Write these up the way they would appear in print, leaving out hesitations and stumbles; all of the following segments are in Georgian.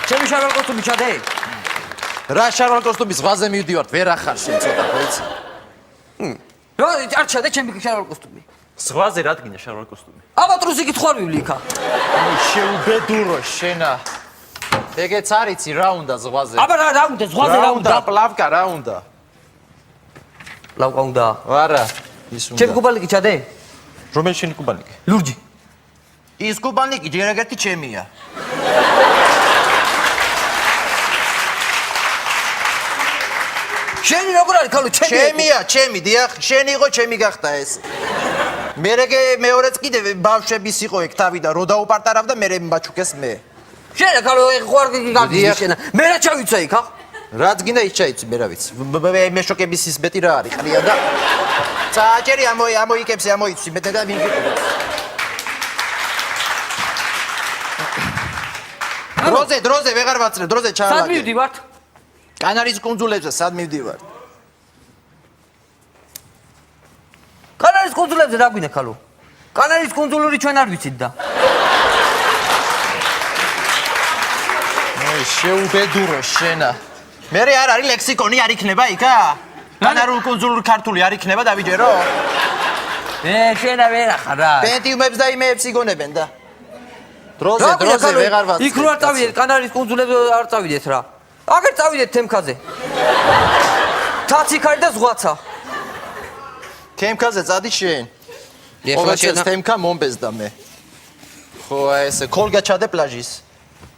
ჩემი შარვალ კოსტუმი ჩადე. რა შარვალ კოსტუმი ზღვაზე მივდივართ, ვერ ახარ შენ ცოტა ხოიცი. რა არ ჩადე ჩემი შარვალ კოსტუმი. ზღვაზე რა დგინდა შარვალ კოსტუმი? აბატრუსი გითხოვარვი იქა. შეუბედურო შენა. ეგეც არიცი რა უნდა ზღვაზე? აბა რა უნდა ზღვაზე რა უნდა? პლავკა რა უნდა? პლავკა უნდა. არა, ის უნდა. ჩემი კუბალიკი ჩადე. რომელი შენი კუბალიკი? ლურჯი. ის კუბალიკი ჯერ ეგეთი ჩემია. შენი როგორ არის ქალო ჩემი? ჩემია, ჩემი, დიახ, შენი იყო, ჩემი გახდა ეს. მერე მეორეც კიდე ბავშვების იყო ეგ თავი და რო დაუპარტარავდა მერე მაჩუკეს მე. შენ ქალო ხوار გიგაგდი შენა. მე რა ჩავიცა იქ ხა? რაც გინდა ის ჩაიცი, მე რა ვიცი. მე შოკების ის მეტი რა არის, ყრია და წააჭერი ამოიკებს, ამოიცი, მეტი და მიიღე. დროზე ვეღარ ვაცრებ, დროზე ჩავალაგე. სად მივდივართ? კანარის კუნძულებზე სად მივდივართ? კანარის კუნძულებზე რა გვინდა ქალო? კანარის კუნძულური ჩვენ არ ვიცით და. შეუბედურო შენა. მე არ არის ლექსიკონი არ იქნება იქა? კანარულ კუნძულურ ქართული არ იქნება დავიჯერო? შენა ვერ ახარ რა. პენტიუმებს და იმეებს იგონებენ და. დროზე ვეღარ ვაცრებ. იქ რო არ წავიდეთ კანარის კუნძულებზე არ წავიდეთ რა. აგერ წავიდეთ თემქაზე. თაციქარი და ზღვაცა. თემქაზე წადი შენ. ეხლა შენ თემქა მომბეზდა მე. ხო აი ესე კოლგა ჩადე პლაჟის.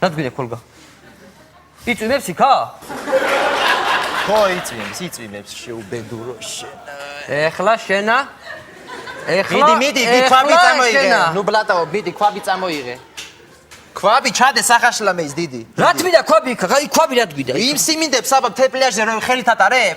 რა გვინდა კოლგა? იწვიმებს იქა? ხო იწვიმებს შეუბედურო შენა. ეხლა შენა. ეხლა მიდი ქვაბი წამოიღე. ნუ ბლატაო მიდი ქვაბი წამოიღე. ქვაბი ჩადე სახაშლამეის დიდი. რა თმინდა ქვაბი იქა? აი ქვაბი რა თმინდა? იმ სიმინდებს აბა თეპლიაჟზე რომ ხელით ატარებ?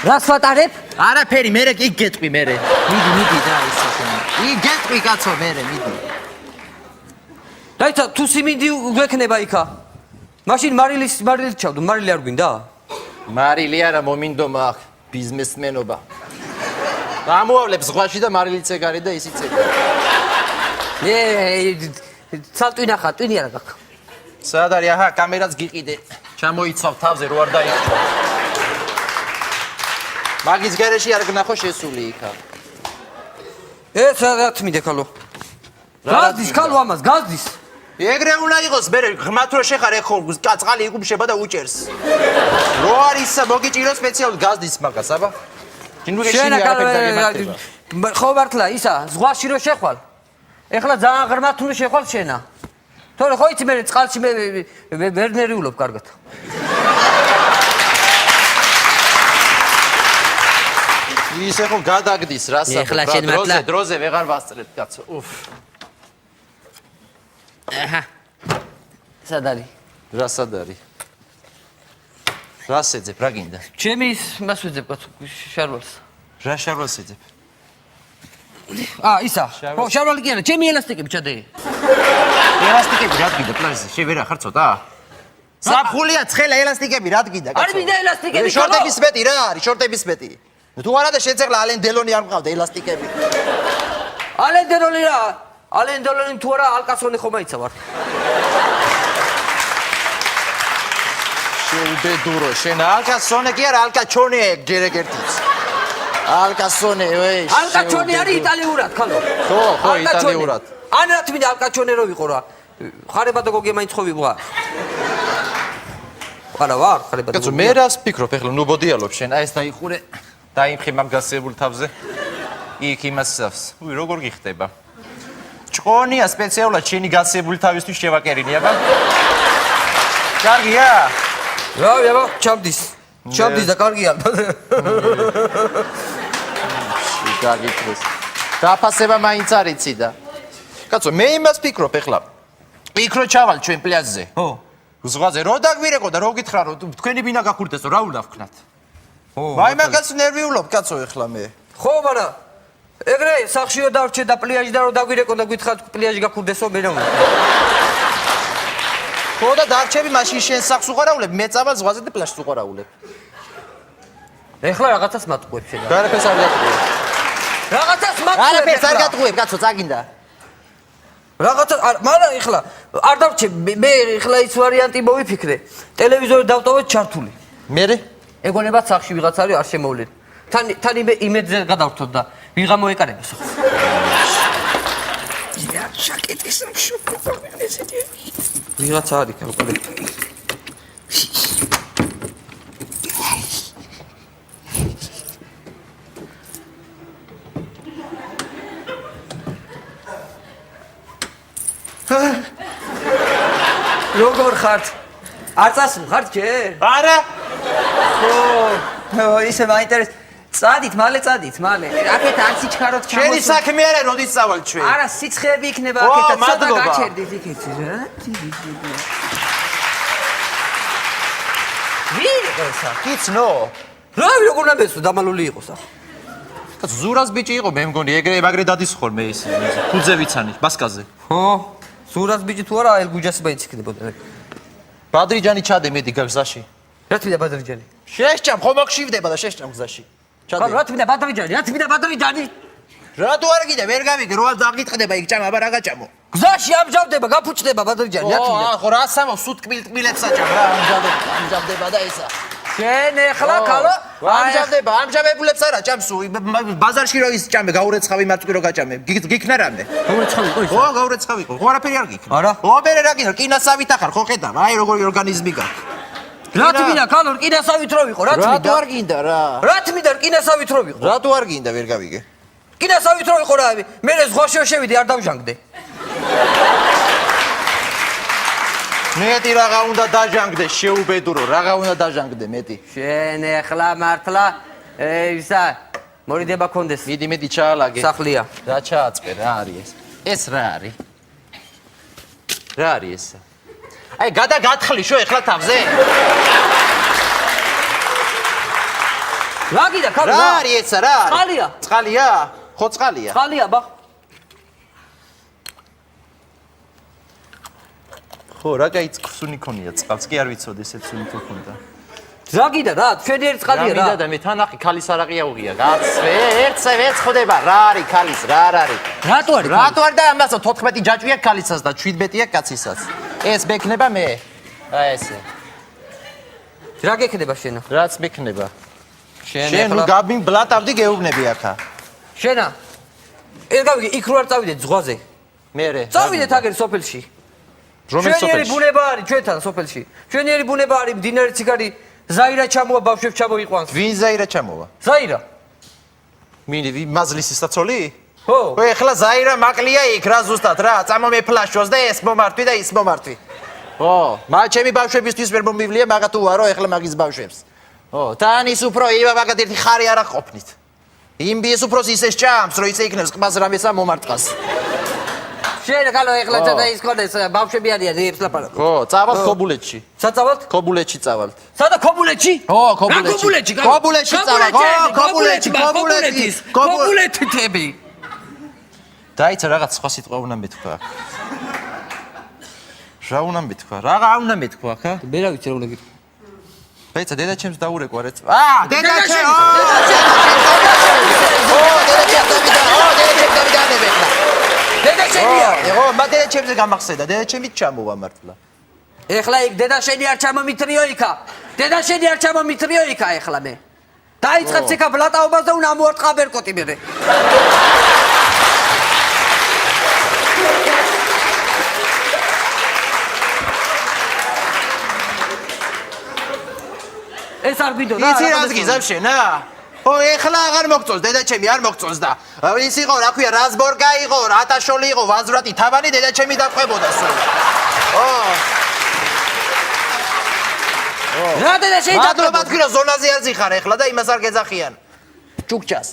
რას ვატარებ? არაფერი, მერე იქ გეტყვი მერე. მიდი და ისე. იქ გეტყვი კაცო მერე, მიდი. დაიცა თუ სიმინდი გვექნება იქა. მაშინ მარილის ჩავდო, მარილი არ გვინდა? მარილი არა მომინდომა აქ ბიზნესმენობა. გამოავლებს ზღვაში და მარილიც ეგარი და ისიც ეგარი. ცალტვი ნახა, ტვინი არა გაქვს. სად არის? აჰა, კამერაც გიყიდე. ჩამოიცავ თავზე რო არ დაიხო. მაგის გარეშე არ გნახო შესული იქა. ეს რა თმინდა ქალო? გაზდის ქალო ამას, გაზდის. ეგრე უნდა იყოს, მე ღმათ რო შეხარ ეხო წყალი იკუმშება და უჭერს. რო არის მოგიჭირო სპეციალურად გაზდის მაგას, აბა. შენ ხო მართლა ისა, ზღვაში რო შეხვალ. ეხლა ძალიან ღრმად უნდა შეხვალ შენა. თორე ხო იცი მე წყალში მე ვერ ნერიულობ კარგად. ისე ხო გადაგდის რასა დროზე ვეღარ ვასწრებ კაცო. აჰა. სად არის? რა სად არის? რას ეძებ, რა გინდა? ჩემი მას ვეძებ კაცო, შარვალს. რა შარვალს ეძებ? ისა. ხო, შარვალი კი არა, ჩემი ელასტიკები ჩადე. ელასტიკები რა გინდა პლაჟზე? შე ვერ ახარ ცოტა? საფხულია ცხელა ელასტიკები რა გინდა კაცო? არ მინდა ელასტიკები. შორტების მეტი რა არის, შორტების მეტი. თუ არა და შეძეგლა ალენ დელონი არ მყავდა ელასტიკები. ალენ დელონი რა? ალენ დელონი თუ არა ალკასონი ხომ აიცავარ. შეუბედურო შენ ალკასონე კი არა ალკაჩონე ჯერ ეგერთიც. ალკასონე ვეი. ალკაჩონე არის იტალიურად ქალო. ხო იტალიურად. ან რა თქმა უნდა ალკაჩონე რო ვიყო რა. ხარება და გოგე მაინც ხო ვიყო. არა ვარ ხარება და კაცო მე რას ფიქრობ ეხლა ნუ ბოდიალობ შენ აი ეს დაიხურე. დაიმხი მაგ გასებულ თავზე. იქ იმასავს. უი როგორ გიხდება? ჭყონია სპეციალურად შენი გასებული თავისთვის შევაკერინი აბა. კარგია? რავი აბა ჩავდის. ჩავდის და კარგია. გაგიქრეს. დაფასება მაინც არიცი და. კაცო მე იმას ფიქრობ ეხლა. ფიქრო ჩავალ ჩვენ პლაჟზე. ხო. ზღვაზე რო დაგვირეკო და რო გითხრა რომ თქვენი ბინა გახურდესო რა უნდა ვქნათ? ვაი მაგას ნერვიულობ კაცო ეხლა მე. ხო მაგრამ ეგრე სახშიო დავრჩე და პლაჟი და რო დაგვირეკო და გითხრათ პლაჟი გახურდესო მე რა უნდა. ხო და დარჩები მაშინ შენ სახს უყარავლებ მე წავალ ზღვაზე და პლაჟს უყარავლებ. ეხლა რაღაცას მატყუებ შენ. გარაფერს არ დაწყვეტ. რაღაცას მაგ არაფერს არ გატყუებ, კაცო, წაგინდა. რაღაცა მაგრამ ეხლა არ დავჭე მე ეხლა ის ვარიანტი მოვიფიქრე ტელევიზორი დავტოვეთ ჩართული მერე ეგონება სახში ვიღაც არის არ შემოვლენ თან იმედზე გადავთოთ და ვიღა მოეკარებოს შაკეტის ვიღაც არის კალკულე როგორ ხართ? არ წასულხართ ჯერ? არა. ხო, ისე მაინტერესებს. წადით, მალე წადით, მალე. აქეთ არ სიჩქაროთ ჩამოსულ. შენი საქმე არა, როდის წავალ ჩვენ? არა, სიცხეები იქნება აქეთ, ცოტა მადლობა. გაჩერდით იქით რა? ვინ იყო? კიცნო. რა როგორ ნაბესო დამალული იყო სა? კაც ზურას ბიჭი იყო, მე მგონი, ეგრე დადის ხოლმე ის. ხუძე ვიცანი, ბასკაზე. ხო, ზურას ბიჭი თუ არა, ელგუჯასი ბაიციქნებოდა. ბადრიჯანი ჩადე მედი გაგზაში. რა თქმა უნდა ბადრიჯანი? შეშჭამ, ხომ აღშივდება და შეშჭამ გზაში. ჩადე. რა თქმა უნდა ბადრიჯანი? რა თქმა უნდა ბადრიჯანი? რატო არ გიდა, ვერ გავიგე, რო აღიტყდება იქ ჭამ, აბა რა გაჭამო? გზაში ამჯავდება, გაფუჭდება ბადრიჯანი, რა თქმა უნდა. ხო, რა სამო, სულ ტკბილებს აჭამ რა, ამჯავდება და ისა. შენ ეხლა ქალო ამჯამებულებს არა ჭამს ბაზარში რო ის ჭამე გაურეცხავი მარტივი რო გაჭამე გიქნა რამე გაურეცხავი ყო ის ხო გაურეცხავი ყო არაფერი არ გიქნა არა ხო მერე რა გიქნა კინასავით ახარ ხო ხედავ აი როგორი ორგანიზმი გაქვს რა თქმა ქალო კინასავით რო ვიყო რა თქმა რატო არ გინდა რა რა თქმა კინასავით რო ვიყო რატო არ გინდა ვერ გავიგე კინასავით რო ვიყო რა მე ზღვაში შევიდე არ დავჟანგდე მეტი რაღა უნდა დაჟანგდე შეუბედურო რაღა უნდა დაჟანგდე მეტი შენ ეხლა მართლა ისა მორიდება კონდეს მიდი ჩაალაგე სახლია რა ჩააწყვე რა არის ეს რა არის რა არის ეს აი გადაგათხლი შო ეხლა თავზე რა გიდა ქალო რა არის ეს რა წყალია წყალია ხო წყალია წყალია ბა ხო რა კაი წვსუნი ქონია წყალს კი არ ვიცოდი ესეც სუნი თუ ქონდა რა გიდა რა ჩვენიერი წყალია რა მინდა და მე თან ახი ქალის არაყია უღია გაცვე ერთს ხდება რა არის ქალის რა არ არის რატო არის რატო არ და ამასო 14 ჯაჭვია ქალისას და 17-ია კაცისას ეს მექნება მე აი ესე რა გექნება შენა რაც მექნება შენ ნუ გაბლატავდი გეუბნები ახა შენა ეს გავიგე იქ რო არ წავიდეთ ზღვაზე მერე წავიდეთ აგერ სოფელში რომელ სოფელში ჩვენიერი ბუნება არის ჩვენთან სოფელში ჩვენიერი ბუნება არის მდინარე ციგარი ზაირა ჩამოვა ბავშვებს ჩამოიყვანს ვინ ზაირა ჩამოვა ზაირა მინი მაზლის საცოლი ხო ო ეხლა ზაირა მაკლია იქ რა ზუსტად რა წამომეფლაშოს და ეს მომართვი და ის მომართვი ო მა ჩემი ბავშვებისთვის ვერ მომივლია მაგა თუ ვარო ეხლა მაგის ბავშვებს ო თან ის უფრო ივა მაგათ ერთი ხარი არ აყოფნით იმ ბიეს უფრო ისე ჭამს რომ ისე იქნებს ყბას რამესა მომარტყას შენ გალო ეხლა ცოტა ის კონდეს ბავშვები არიან ეებს ლაპარაკო ხო წავალთ ქობულეთში საწავალთ ქობულეთში წავალთ სადა ქობულეთში ო ქობულეთში ქობულეთში წავალ ხო ქობულეთი თები დაიცა რაღაც სხვა სიტყვა უნდა მეთქვა რა უნდა მეთქვა რაღა უნდა მეთქვა ხა მე რა ვიცი რა უნდა გითხრა ბეცა დედაჩემს დაურეკვა რეც დედაჩემ დედაშენია ო დედაჩემზე გამახსენდა დედაჩემით ჩამოვა მართლა ეხლა იქ დედაშენი არ ჩამომიტრიო იქა დედაშენი არ ჩამომიტრიო იქა ეხლა მე დაიწყებს იქა ბლატაობას და უნდა ამოარტყა ბერკოტი მე ეს არ ვიდო რა იცი რას გიზავ შენა ო ეხლა აღარ მოგწონს დედაჩემი არ მოგწონს და ის იყო რა ქვია რაზბორგა იყო რატაშოლი იყო ვაზვრატი თაბანი დედაჩემი დაყვებოდა სულ რა დედაშენი მადლობა თქვი რომ ზონაზე არ ზიხარ ეხლა და იმას არ გეძახიან ჭუქჭას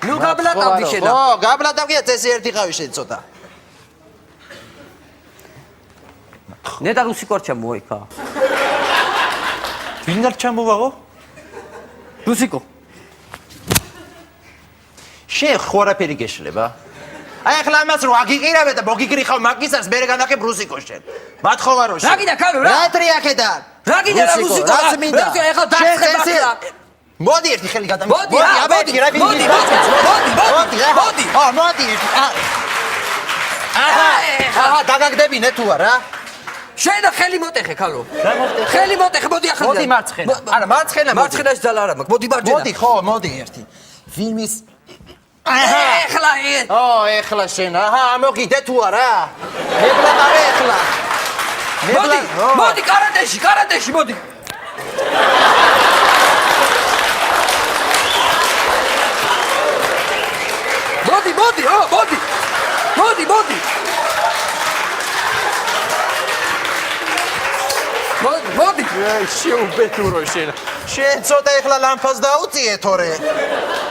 ნუ გაბლატავდი შენა ო გაბლატავია წესი ერთი ხავი შენ ცოტა ნეტა რუსი კორჩა მოიქა ვინ არ ჩამოვაღო რუსიკო შენ ხوارაფერი გეშლება აი ახლა ამას რო აგიყირავე და მოგიგრიხავ მაგისას მე განახებ რუსიკო შენ მათხოვარო შენ რა გიდა ქალო რა რა ტრიაკედან რა გიდა რა რუსიკო რაც მინდა ეხლა დაცხება მოდი ერთი ხელი გადამი. მოდი, მოდი, მოდი, მოდი. მოდი. აჰა, დაგაგდებინე თუ არა? შენ და ხელი მოტეხე, ქალო. ხელი მოტეხე, მოდი ახლა. მოდი მარცხენა. არა, მარცხენა. მარცხენაში ძალა არა მაქვს. მოდი მარჯვენა. მოდი, ხო, მოდი ერთი. ვინმის ეხლა ეხლა შენ. აჰა, მოგიდე თუ არა? მეგლაყარე ეხლა. მოდი, კარატეში, მოდი. მოდი. შეუბედურო შენ. შენ ცოტა ეხლა ლამპას დაუწიე თორე.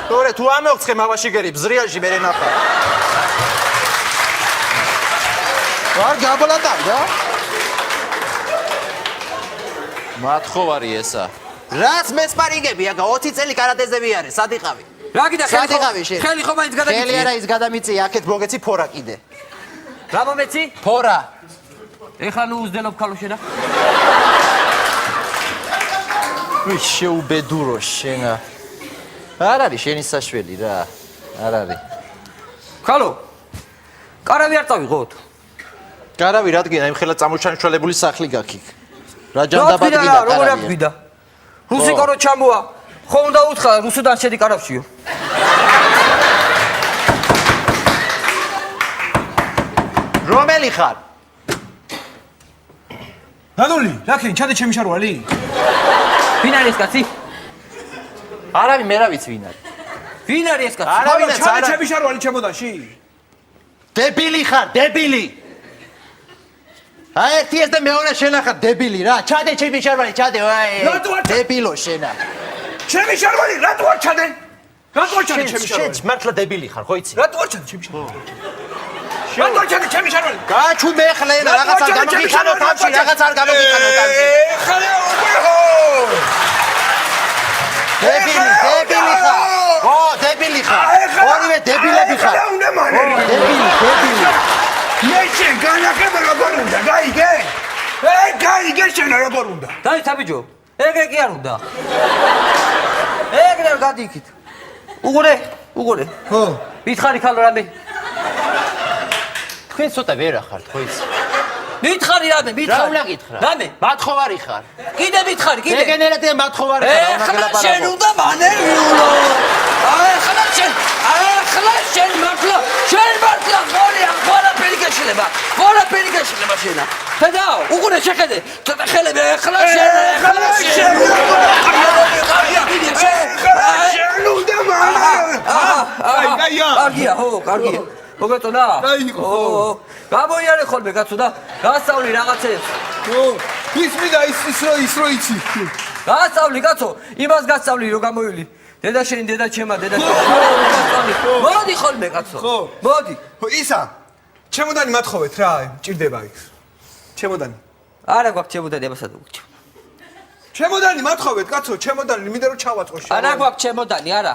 თორე თუ ამოხცხე მავაში გერი ბზრიაში მე ნახა. ვარ გაბოლატარ და? მათხოვარი ესა. რაც მესპარიგები აგა 20 წელი კარატეზე ვიარე, სად იყავი? რა კიდე ხელი ხელი ხო მაინც გადაგიწია. ხელი არა ის გადამიწია, აქეთ მოგეცი ფორა კიდე. რა მომეცი? ფორა. ეხლა ნუ უზდელობ ქალო შენა. ვი შეუბედურო შენა. არ არის შენი საშველი რა. არ არის. ქალო. კარავი არ წავიღოთ. კარავი რადგან იმ ხელა წამოჩანშვალებული სახლი გაქიქ. რა ჯანდაბად გიდა კარავი. როგორ აღგვიდა? რუსი კარო ჩამოა. ხო უნდა უთხრა რუსუდან შედი კარავშიო. რომელი ხარ? ნადოლი, ლაკი, ჩადე ჩემი შარვალი. ვინ არის ეს კაცი? არავინ მე რა ვიცი ვინ არის. ვინ არის ეს კაცი? არავინაც ჩადე არა. ჩემი შარვალი ჩემოდანში. დებილი ხარ, დებილი. აი ერთი ეს და მეორე შენა ხარ დებილი რა. ჩადე ჩემი შარვალი, ჩადე. რატო არ ჩადე? დებილო შენა. ჩემი შარვალი, რატო არ ჩადე? რატო არ ჩადე ჩემი შარვალი? შენ მართლა დებილი ხარ, ხო იცი? რატო არ ჩადე ჩემი შარვალი? რატო არ ჩადე ჩემი შარვალი? გაჩუ მე ხლე რაღაც არ გამოგიხანო თავში, რაღაც არ გამოგიხანო თავში. ხალე უყო. დებილი ხარ. ო, დებილი ხარ. ორივე დებილები ხარ. უნდა მანე. დებილი. მე შენ განაკება როგორ უნდა, გაიგე? გაიგე შენ როგორ უნდა? დაიცაბიჯო. ეგრე კი არ უნდა. ეგრე გადი იქით. უყურე. ხო. მითხარი ქალო რამე. თქვენ ცოტა ვერა ხართ, ხო იცი? მითხარი რამე. რა უნდა გითხრა? რამე. მათხოვარი ხარ. კიდე მითხარი, კიდე. ეგენერატია მათხოვარი ხარ, რა უნდა ეხლა შენ გელაპარაკო. უნდა მანერვიულო. ახლა შენ მართლა ყველაფერი გაშლება შენა. ხედავ, უყურე შეხედე. ცოტა ხელები ახლა შენ შენ უნდა მანე. კარგია, კარგია. მოგეწონა? გაიგო. გამოიარე ხოლმე კაცო და გასწავლი რაღაცებს. ის მინდა ის რო იცი. გასწავლი კაცო, იმას გასწავლი რომ გამოივლი. დედა შენი, დედა ჩემა, დედა შენი. მოდი ხოლმე კაცო. მოდი. ისა. ჩემოდანი მათხოვეთ რა, მჭირდება იქ. ჩემოდანი. არა გვაქვს ჩემოდანი, აბასად გვაქვს. ჩემოდანი მათხოვეთ კაცო, ჩემოდანი მინდა რომ ჩავაწყო შენ. არა გვაქვს ჩემოდანი, არა.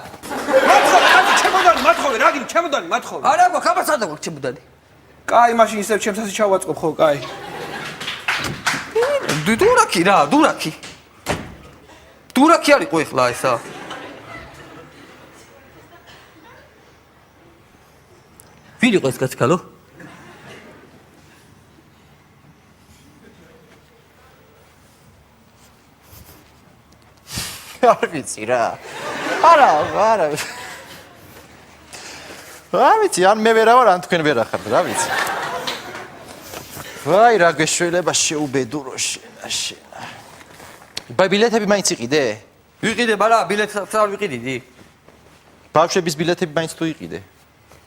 მათხოვე კაცო, ჩემოდანი მათხოვე, რა გინ ჩემოდანი მათხოვე. არა გვაქვს, აბასად გვაქვს ჩემოდანი. კაი, მაშინ ისევ ჩემს ასე ჩავაწყობ ხო, კაი. დურაკი რა, დურაკი. დურაკი არისო ეხლა ესა. ვინ იყო ეს კაცი ქალო? არ ვიცი რა. არა. რა ვიცი, ან მე ვერა ვარ, ან თქვენ ვერა ხართ, რა ვიცი. ვაი, რა გეშველება შეუბედურო შენა. ბილეთები მაინც იყიდე? ვიყიდე, მაგრამ ბილეთს არ ვიყიდიდი. ბავშვების ბილეთები მაინც თუ იყიდე?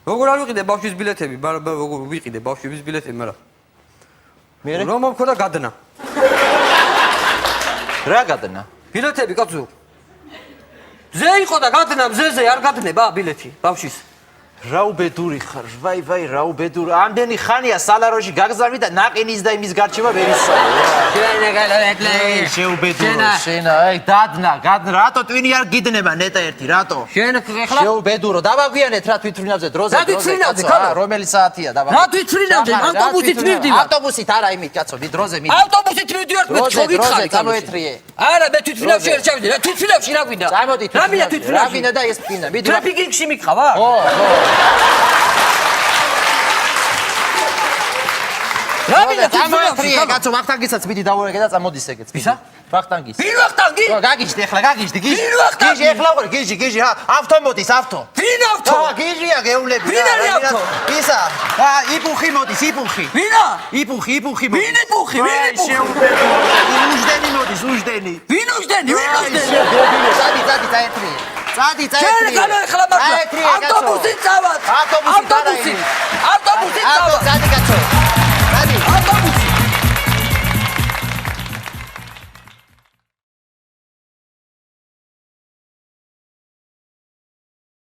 როგორ არ ვიყიდე ბავშვის ბილეთები, მაგრამ ვიყიდე ბავშვების ბილეთები, მაგრამ მე რომ მომქონდა გადნა. რა გადნა? ბილეთები კაცო. ზე იყო და გადნა მზეზე არ გადნება ბილეთი ბავშვის. რაუბედური ხარ, ვაი, რაუბედური. ამდენი ხანია სალაროში გაგზავნი და ნაყინის და იმის გარჩევა ვერ ისწავლე. შეუბედურო, შენა, აი, დადნა, რატო ტვინი არ გიდნება ნეტა ერთი, რატო? შენ ეხლა შეუბედურო, დავაგვიანეთ რა თვითვრინავზე დროზე. რა თვითვრინავზე, კაცო? რომელი საათია დავაგვიანეთ? რა თვითვრინავზე? ავტობუსით მივდივარ. ავტობუსით არა იმით, კაცო, დროზე მივდივარ. ავტობუსით მივდივარ, მე ხო გითხარი. წამოეთრიე. არა, მე თვითვრინავში არ ჩავიდე. რა თვითვრინავში რა გვინდა? წამოდი რა მინდა თვითვრინავში? რა მინდა და ეს ფინა. მიდივარ. ტრაფიკინგში მიყავა? ხო. რა მინდა თვითვრინავში? კაცო, ვახტანგისაც მიდი დავუერგე და წამოდის ეგეც. ისა? ვახტანგის. ვინ ვახტანგი? გაგიჟდი ახლა, გაგიჟდი, გიჟი. ვინ ვახტანგი? გიჟი ახლა უყურე, გიჟი, რა, ავტო მოდის, ავტო. ვინ ავტო? გიჟია გეულები. ვინ არის ავტო? ისა, იპუხი მოდის, იპუხი. ვინა? იპუხი მოდის. ვინ იპუხი? ვინ იპუხი? უჟდენი მოდის, უჟდენი. ვინ უჟდენი? ვინ უჟდენი? წადი, წაეთრი. წადი, შენ განა ეხლა მაგა. წაეთრიე, კაცო. ავტობუსით წავალ. ავტობუსით არა ავტობუსით.